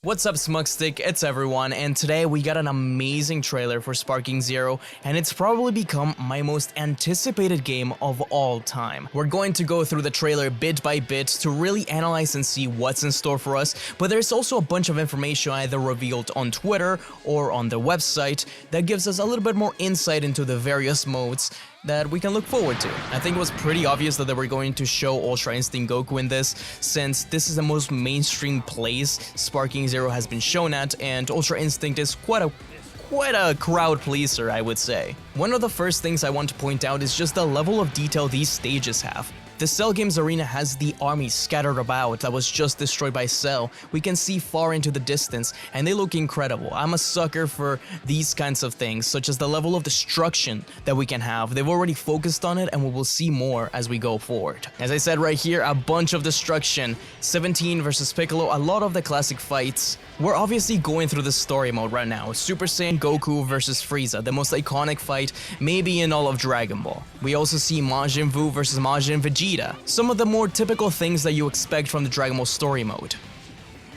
What's up, SmugStick? It's everyone, and today we got an amazing trailer for Sparking Zero, and it's probably become my most anticipated game of all time. We're going to go through the trailer bit by bit to really analyze and see what's in store for us, but there's also a bunch of information either revealed on Twitter or on the website that gives us a little bit more insight into the various modes that we can look forward to. I think it was pretty obvious that they were going to show Ultra Instinct Goku in this, since this is the most mainstream place Sparking Zero has been shown at, and Ultra Instinct is quite a crowd pleaser, I would say. One of the first things I want to point out is just the level of detail these stages have. The Cell Games arena has the army scattered about that was just destroyed by Cell. We can see far into the distance, and they look incredible. I'm a sucker for these kinds of things, such as the level of destruction that we can have. They've already focused on it, and we will see more as we go forward. As I said right here, a bunch of destruction. 17 versus Piccolo, a lot of the classic fights. We're obviously going through the story mode right now. Super Saiyan Goku versus Frieza, the most iconic fight maybe in all of Dragon Ball. We also see Majin Buu versus Majin Vegeta. Some of the more typical things that you expect from the Dragon Ball story mode.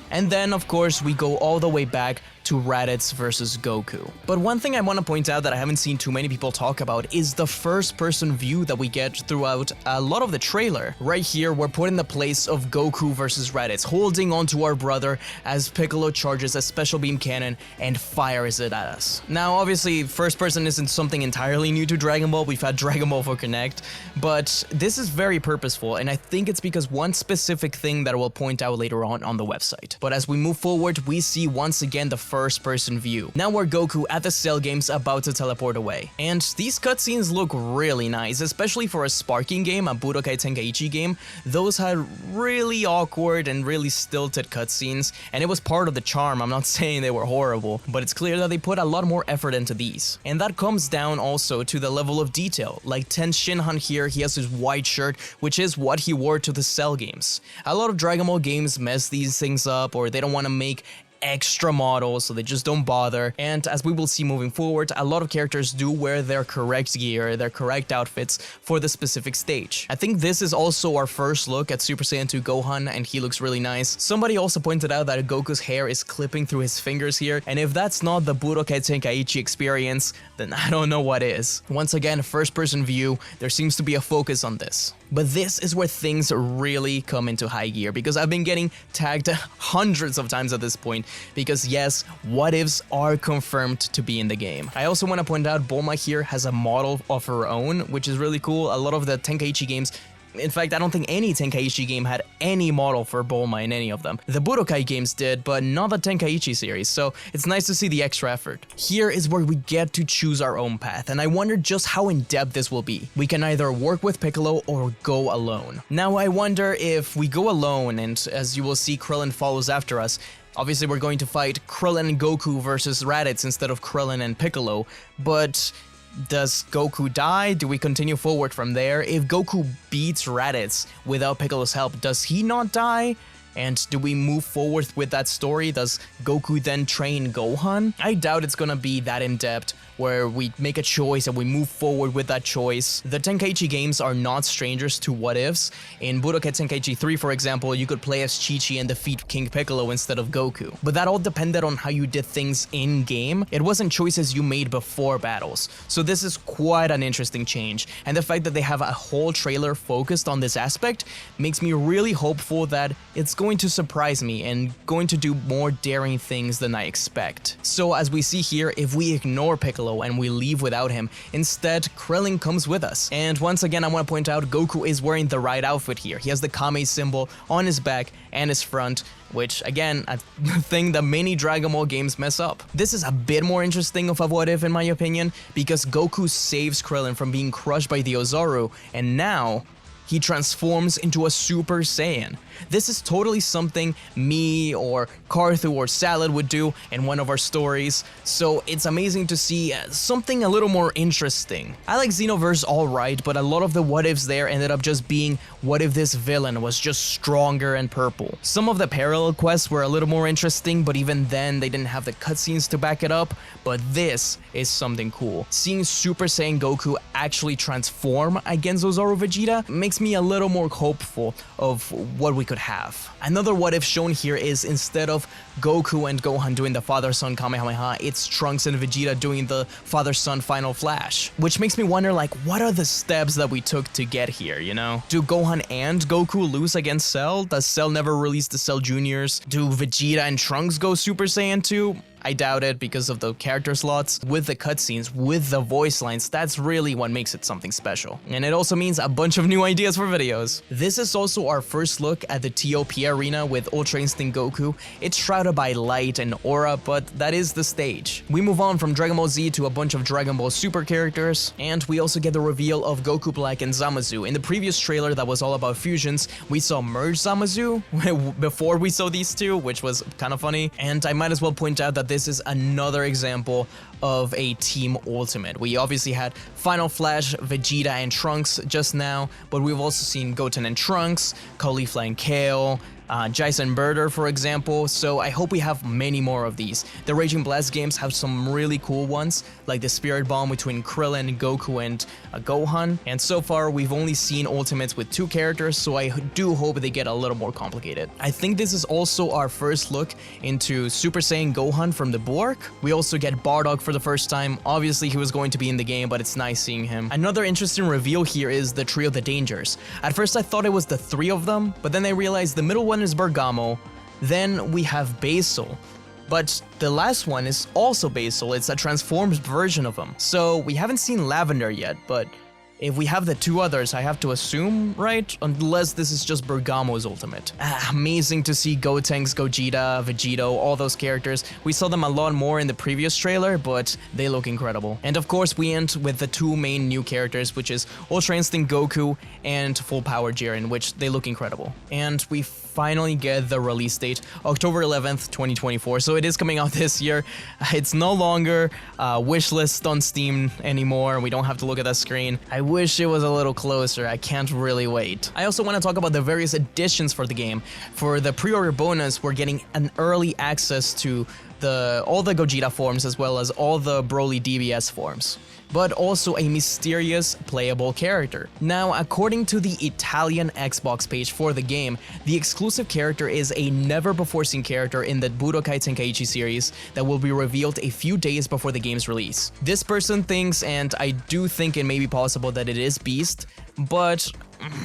And then, of course, we go all the way back to Raditz versus Goku. But one thing I want to point out that I haven't seen too many people talk about is the first-person view that we get throughout a lot of the trailer. Right here, we're put in the place of Goku versus Raditz, holding onto our brother as Piccolo charges a special beam cannon and fires it at us. Now, obviously, first-person isn't something entirely new to Dragon Ball. We've had Dragon Ball for Connect, but this is very purposeful, and I think it's because one specific thing that I will point out later on the website. But as we move forward, we see once again the first-person view. Now we're Goku at the Cell Games about to teleport away. And these cutscenes look really nice, especially for a Sparking game, a Budokai Tenkaichi game. Those had really awkward and really stilted cutscenes, and it was part of the charm. I'm not saying they were horrible, but it's clear that they put a lot more effort into these. And that comes down also to the level of detail. Like Ten Shinhan here, he has his white shirt, which is what he wore to the Cell Games. A lot of Dragon Ball games mess these things up, or they don't want to make extra models, so they just don't bother. And as we will see moving forward, a lot of characters do wear their correct gear, their correct outfits for the specific stage. I think this is also our first look at Super Saiyan 2 Gohan, and he looks really nice. Somebody also pointed out that Goku's hair is clipping through his fingers here, and if that's not the Budokai Tenkaichi experience, then I don't know what is. Once again, first-person view, there seems to be a focus on this. But this is where things really come into high gear, because I've been getting tagged hundreds of times at this point, because yes, what ifs are confirmed to be in the game. I also want to point out Bulma here has a model of her own, which is really cool. A lot of the Tenkaichi games, in fact, I don't think any Tenkaichi game had any model for Bulma in any of them. The Budokai games did, but not the Tenkaichi series, so it's nice to see the extra effort. Here is where we get to choose our own path, and I wonder just how in-depth this will be. We can either work with Piccolo or go alone. Now, I wonder if we go alone, and as you will see, Krillin follows after us. Obviously, we're going to fight Krillin and Goku versus Raditz instead of Krillin and Piccolo, but does Goku die? Do we continue forward from there? If Goku beats Raditz without Piccolo's help, does he not die? And do we move forward with that story? Does Goku then train Gohan? I doubt it's gonna be that in-depth, where we make a choice and we move forward with that choice. The Tenkaichi games are not strangers to what-ifs. In Budokai Tenkaichi 3, for example, you could play as Chi-Chi and defeat King Piccolo instead of Goku. But that all depended on how you did things in-game. It wasn't choices you made before battles. So this is quite an interesting change. And the fact that they have a whole trailer focused on this aspect makes me really hopeful that it's going to surprise me and going to do more daring things than I expect. So as we see here, if we ignore Piccolo and we leave without him, instead Krillin comes with us. And once again, I want to point out Goku is wearing the right outfit here. He has the Kame symbol on his back and his front, which again, a thing that many Dragon Ball games mess up. This is a bit more interesting of a what if in my opinion, because Goku saves Krillin from being crushed by the Ozaru, and now he transforms into a Super Saiyan. This is totally something me or Karthu or Salad would do in one of our stories, so it's amazing to see something a little more interesting. I like Xenoverse alright, but a lot of the what ifs there ended up just being, what if this villain was just stronger and purple? Some of the parallel quests were a little more interesting, but even then they didn't have the cutscenes to back it up, but this is something cool. Seeing Super Saiyan Goku actually transform against Ozaru Vegeta makes makes me a little more hopeful of what we could have. Another what if shown here is instead of Goku and Gohan doing the father-son Kamehameha, it's Trunks and Vegeta doing the father-son Final Flash. Which makes me wonder, like, what are the steps that we took to get here, you know? Do Gohan and Goku lose against Cell? Does Cell never release the Cell Juniors? Do Vegeta and Trunks go Super Saiyan 2? I doubt it because of the character slots. With the cutscenes, with the voice lines, that's really what makes it something special. And it also means a bunch of new ideas for videos. This is also our first look at the TOP arena with Ultra Instinct Goku. It's shrouded by light and aura, but that is the stage. We move on from Dragon Ball Z to a bunch of Dragon Ball Super characters, and we also get the reveal of Goku Black and Zamasu. In the previous trailer that was all about fusions, we saw Merge Zamasu before we saw these two, which was kind of funny. And I might as well point out that this is another example of a team ultimate. We obviously had Final Flash, Vegeta, and Trunks just now, but we've also seen Goten and Trunks, Caulifla and Kale, Jason Birder, for example, so I hope we have many more of these. The Raging Blast games have some really cool ones, like the Spirit Bomb between Krillin, Goku, and Gohan, and so far we've only seen ultimates with 2 characters, so I do hope they get a little more complicated. I think this is also our first look into Super Saiyan Gohan from the Bork. We also get Bardock for the first time. Obviously he was going to be in the game, but it's nice seeing him. Another interesting reveal here is the Trio of the Dangers. At first I thought it was the 3 of them, but then I realized the middle one is Bergamo, then we have Basil, but the last one is also Basil. It's a transformed version of him. So we haven't seen Lavender yet, but if we have the 2 others, I have to assume, right? Unless this is just Bergamo's ultimate. Amazing to see Gotenks, Gogeta, Vegito, all those characters. We saw them a lot more in the previous trailer, but they look incredible. And of course, we end with the 2 main new characters, which is Ultra Instinct Goku and Full Power Jiren, which they look incredible. And we finally get the release date, October 11th, 2024. So it is coming out this year. It's no longer wishlist on Steam anymore. We don't have to look at that screen. I wish it was a little closer. I can't really wait. I also want to talk about the various additions for the game. For the pre-order bonus, we're getting an early access to all the Gogeta forms as well as all the Broly DBS forms, but also a mysterious playable character. Now, according to the Italian Xbox page for the game, the exclusive character is a never-before-seen character in the Budokai Tenkaichi series that will be revealed a few days before the game's release. This person thinks, and I do think it may be possible, that it is Beast, but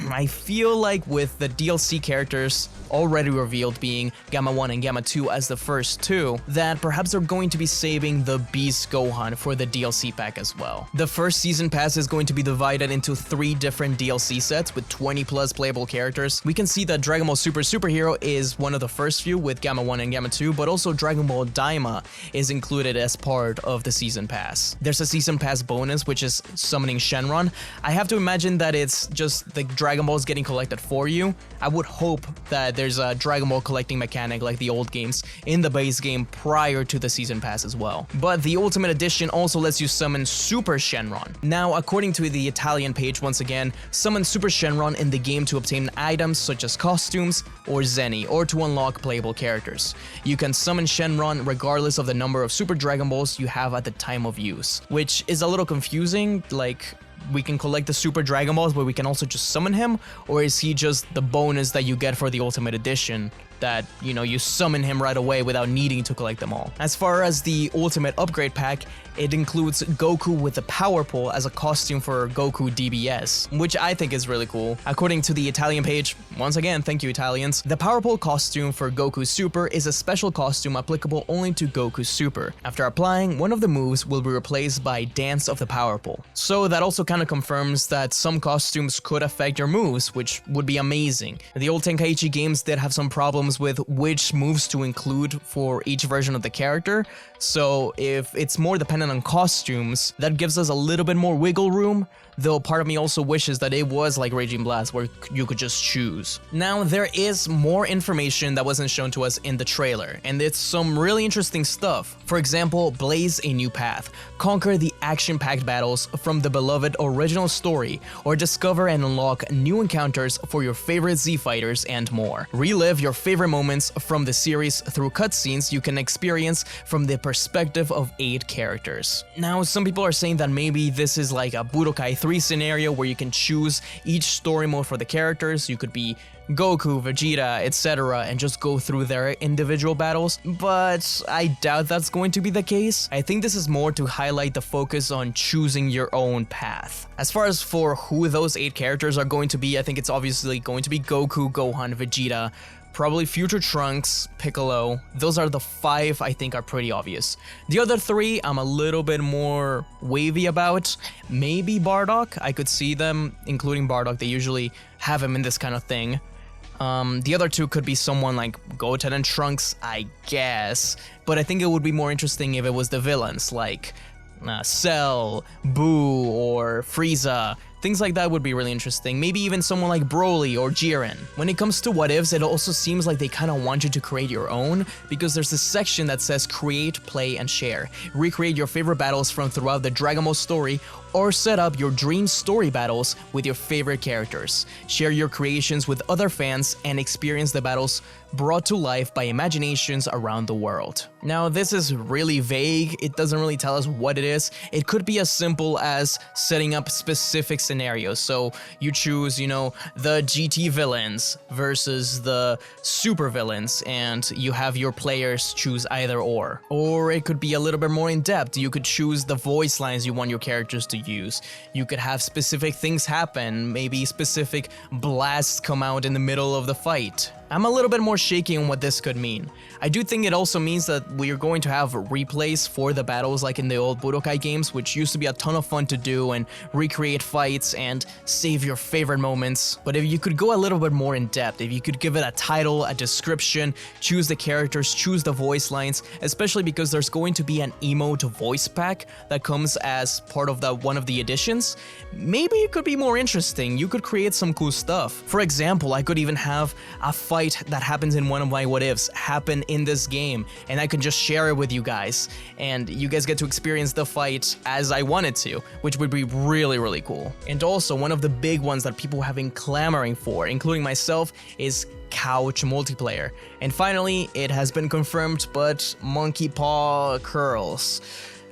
I feel like with the DLC characters already revealed being Gamma 1 and Gamma 2 as the first 2, that perhaps they're going to be saving the Beast Gohan for the DLC pack as well. The first season pass is going to be divided into 3 different DLC sets with 20 plus playable characters. We can see that Dragon Ball Super Superhero is one of the first few with Gamma 1 and Gamma 2, but also Dragon Ball Daima is included as part of the season pass. There's a season pass bonus, which is summoning Shenron. I have to imagine that it's just the Dragon Balls getting collected for you. I would hope that there's a Dragon Ball collecting mechanic like the old games in the base game prior to the season pass as well. But the Ultimate Edition also lets you summon Super Shenron. Now, according to the Italian page, once again, summon Super Shenron in the game to obtain items such as costumes or Zenny, or to unlock playable characters. You can summon Shenron regardless of the number of Super Dragon Balls you have at the time of use, which is a little confusing. Like, we can collect the Super Dragon Balls, but we can also just summon him? Or is he just the bonus that you get for the Ultimate Edition that, you know, you summon him right away without needing to collect them all? As far as the Ultimate Upgrade Pack, it includes Goku with the Power Pole as a costume for Goku DBS, which I think is really cool. According to the Italian page, once again, thank you Italians, the Power Pole costume for Goku Super is a special costume applicable only to Goku Super. After applying, one of the moves will be replaced by Dance of the Power Pole. So that also kind of confirms that some costumes could affect your moves, which would be amazing. The old Tenkaichi games did have some problems with which moves to include for each version of the character, so if it's more dependent on costumes, that gives us a little bit more wiggle room, though part of me also wishes that it was like Raging Blast where you could just choose. Now, there is more information that wasn't shown to us in the trailer, and it's some really interesting stuff. For example, blaze a new path, conquer the action-packed battles from the beloved original story, or discover and unlock new encounters for your favorite Z fighters and more. Relive your favorite favorite moments from the series through cutscenes you can experience from the perspective of 8 characters. Now, some people are saying that maybe this is like a Budokai 3 scenario where you can choose each story mode for the characters. You could be Goku, Vegeta, etc., and just go through their individual battles, but I doubt that's going to be the case. I think this is more to highlight the focus on choosing your own path. As far as for who those 8 characters are going to be, I think it's obviously going to be Goku, Gohan, Vegeta, probably future Trunks, Piccolo. Those are the 5 I think are pretty obvious. The other 3 I'm a little bit more wavy about. Maybe Bardock, I could see them including Bardock. They usually have him in this kind of thing. The other 2 could be someone like Goten and Trunks, I guess, but I think it would be more interesting if it was the villains like Cell, Boo, or Frieza. Things like that would be really interesting. Maybe even someone like Broly or Jiren. When it comes to what ifs, it also seems like they kind of want you to create your own, because there's this section that says create, play, and share. Recreate your favorite battles from throughout the Dragon Ball story, or set up your dream story battles with your favorite characters. Share your creations with other fans and experience the battles brought to life by imaginations around the world. Now, this is really vague. It doesn't really tell us what it is. It could be as simple as setting up specific scenarios. So you choose, the GT villains versus the super villains, and you have your players choose either or. Or it could be a little bit more in depth. You could choose the voice lines you want your characters to use. You could have specific things happen, maybe specific blasts come out in the middle of the fight. I'm a little bit more shaky on what this could mean. I do think it also means that we are going to have replays for the battles like in the old Budokai games, which used to be a ton of fun to do and recreate fights and save your favorite moments. But if you could go a little bit more in depth, if you could give it a title, a description, choose the characters, choose the voice lines, especially because there's going to be an emote voice pack that comes as part of one of the editions, maybe it could be more interesting. You could create some cool stuff. For example, I could even have a fight that happens in one of my what ifs happen in this game, and I can just share it with you guys, and you guys get to experience the fight as I wanted to, which would be really, really cool. And also, one of the big ones that people have been clamoring for, including myself, is couch multiplayer. And finally, it has been confirmed, but monkey paw curls.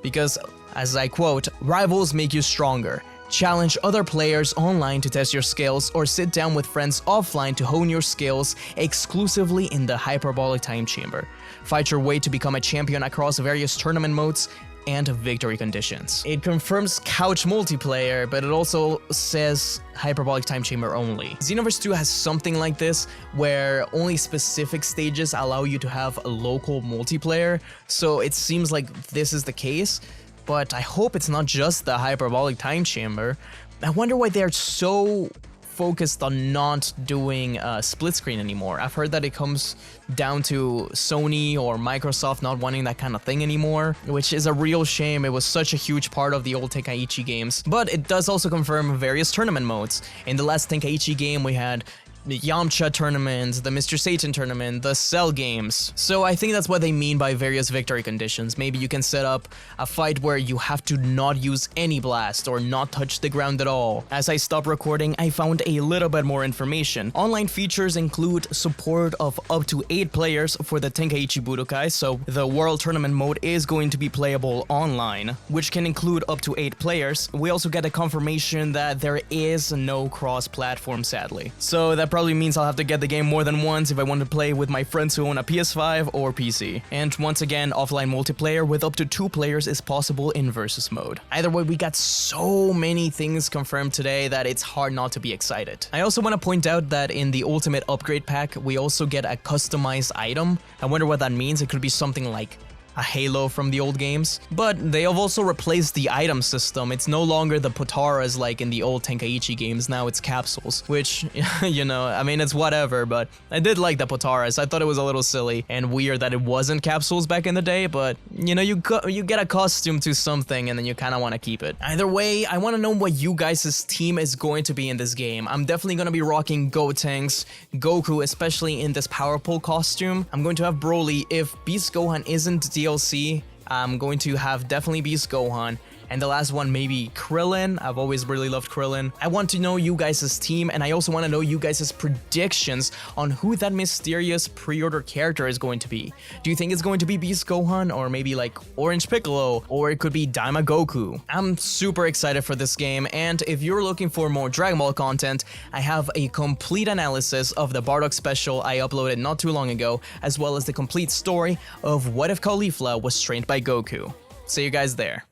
Because, as I quote, "Rivals make you stronger. Challenge other players online to test your skills, or sit down with friends offline to hone your skills exclusively in the Hyperbolic Time Chamber. Fight your way to become a champion across various tournament modes and victory conditions." It confirms couch multiplayer, but it also says Hyperbolic Time Chamber only. Xenoverse 2 has something like this, where only specific stages allow you to have a local multiplayer, so it seems like this is the case. But I hope it's not just the Hyperbolic Time Chamber. I wonder why they're so focused on not doing split screen anymore. I've heard that it comes down to Sony or Microsoft not wanting that kind of thing anymore, which is a real shame. It was such a huge part of the old Tenkaichi games. But it does also confirm various tournament modes. In the last Tenkaichi game, we had the Yamcha tournament, the Mr. Satan tournament, the Cell games. So I think that's what they mean by various victory conditions. Maybe you can set up a fight where you have to not use any blast or not touch the ground at all. As I stopped recording, I found a little bit more information. Online features include support of up to 8 players for the Tenkaichi Budokai, so the World Tournament mode is going to be playable online, which can include up to 8 players. We also get a confirmation that there is no cross-platform, sadly. So that probably means I'll have to get the game more than once if I want to play with my friends who own a PS5 or PC. And once again, offline multiplayer with up to 2 players is possible in versus mode. Either way, we got so many things confirmed today that it's hard not to be excited. I also want to point out that in the Ultimate Upgrade Pack, we also get a customized item. I wonder what that means. It could be something like a Halo from the old games. But they have also replaced the item system. It's no longer the Potaras like in the old Tenkaichi games, now it's capsules, which, I mean, it's whatever, but I did like the Potaras. I thought it was a little silly and weird that it wasn't capsules back in the day, but, you get accustomed to something and then you kind of want to keep it. Either way, I want to know what you guys' team is going to be in this game. I'm definitely going to be rocking Gotenks, Goku, especially in this Power Pole costume. I'm going to have Broly. If Beast Gohan isn't DLC, I'm going to have definitely Beast Gohan. and the last one maybe Krillin. I've always really loved Krillin. I want to know you guys' team, and I also want to know you guys' predictions on who that mysterious pre-order character is going to be. Do you think it's going to be Beast Gohan, or maybe like Orange Piccolo, or it could be Daima Goku? I'm super excited for this game, and if you're looking for more Dragon Ball content, I have a complete analysis of the Bardock special I uploaded not too long ago, as well as the complete story of what if Caulifla was trained by Goku. See you guys there.